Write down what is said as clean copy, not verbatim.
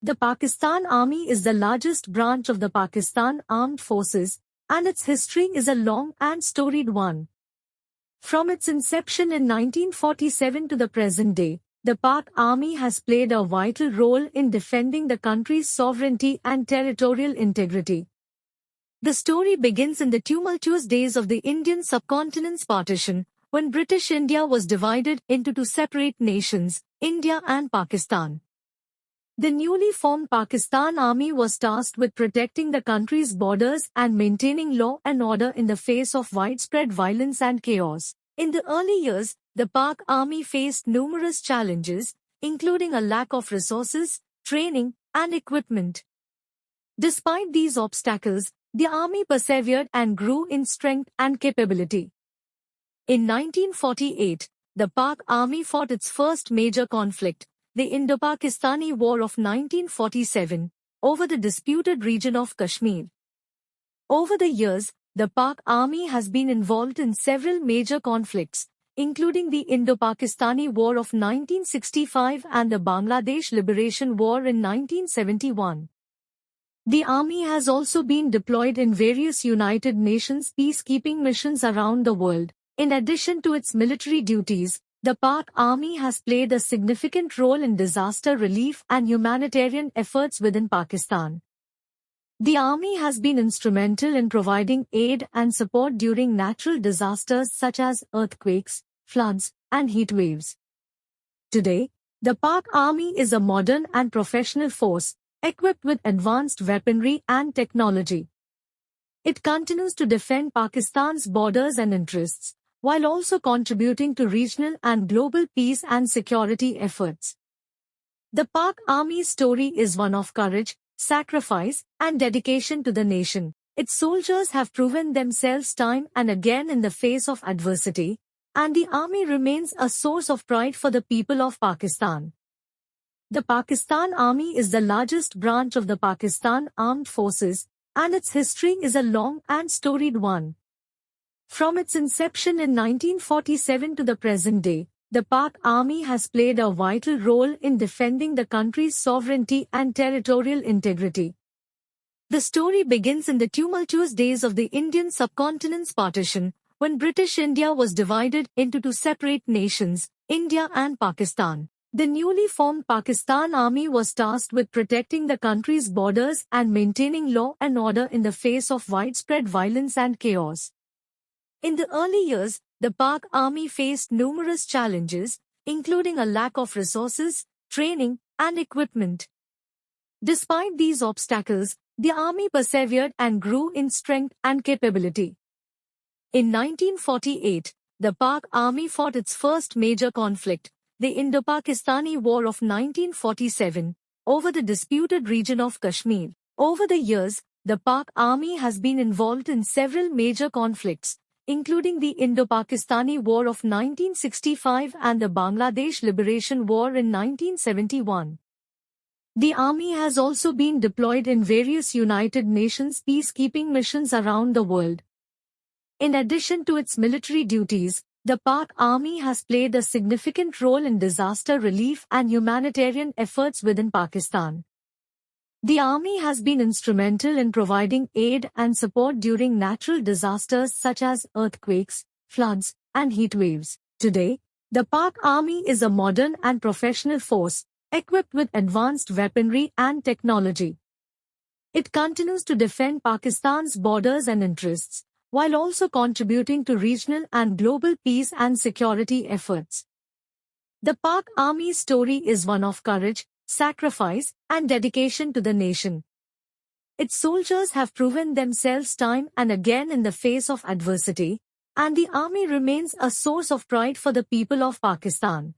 The Pakistan Army is the largest branch of the Pakistan Armed Forces, and its history is a long and storied one. From its inception in 1947 to the present day, the Pak Army has played a vital role in defending the country's sovereignty and territorial integrity. The story begins in the tumultuous days of the Indian subcontinent's partition, when British India was divided into two separate nations, India and Pakistan. The newly formed Pakistan Army was tasked with protecting the country's borders and maintaining law and order in the face of widespread violence and chaos. In the early years, the Pak Army faced numerous challenges, including a lack of resources, training, and equipment. Despite these obstacles, the army persevered and grew in strength and capability. In 1948, the Pak Army fought its first major conflict, the Indo-Pakistani War of 1947, over the disputed region of Kashmir. Over the years, the Pak Army has been involved in several major conflicts, including the Indo-Pakistani War of 1965 and the Bangladesh Liberation War in 1971. The army has also been deployed in various United Nations peacekeeping missions around the world. In addition to its military duties, the Pak Army has played a significant role in disaster relief and humanitarian efforts within Pakistan. The army has been instrumental in providing aid and support during natural disasters such as earthquakes, floods, and heat waves. Today, the Pak Army is a modern and professional force, equipped with advanced weaponry and technology. It continues to defend Pakistan's borders and interests, while also contributing to regional and global peace and security efforts. The Pak Army's story is one of courage, sacrifice, and dedication to the nation. Its soldiers have proven themselves time and again in the face of adversity, and the army remains a source of pride for the people of Pakistan. The Pakistan Army is the largest branch of the Pakistan Armed Forces, and its history is a long and storied one. From its inception in 1947 to the present day, the Pak Army has played a vital role in defending the country's sovereignty and territorial integrity. The story begins in the tumultuous days of the Indian subcontinent's partition, when British India was divided into two separate nations, India and Pakistan. The newly formed Pakistan Army was tasked with protecting the country's borders and maintaining law and order in the face of widespread violence and chaos. In the early years, the Pak Army faced numerous challenges, including a lack of resources, training, and equipment. Despite these obstacles, the army persevered and grew in strength and capability. In 1948, the Pak Army fought its first major conflict, the Indo-Pakistani War of 1947, over the disputed region of Kashmir. Over the years, the Pak Army has been involved in several major conflicts, including the Indo-Pakistani War of 1965 and the Bangladesh Liberation War in 1971. The army has also been deployed in various United Nations peacekeeping missions around the world. In addition to its military duties, the Pak Army has played a significant role in disaster relief and humanitarian efforts within Pakistan. The army has been instrumental in providing aid and support during natural disasters such as earthquakes, floods, and heat waves. Today, the Pak Army is a modern and professional force, equipped with advanced weaponry and technology. It continues to defend Pakistan's borders and interests, while also contributing to regional and global peace and security efforts. The Pak Army's story is one of courage, sacrifice, and dedication to the nation. Its soldiers have proven themselves time and again in the face of adversity, and the army remains a source of pride for the people of Pakistan.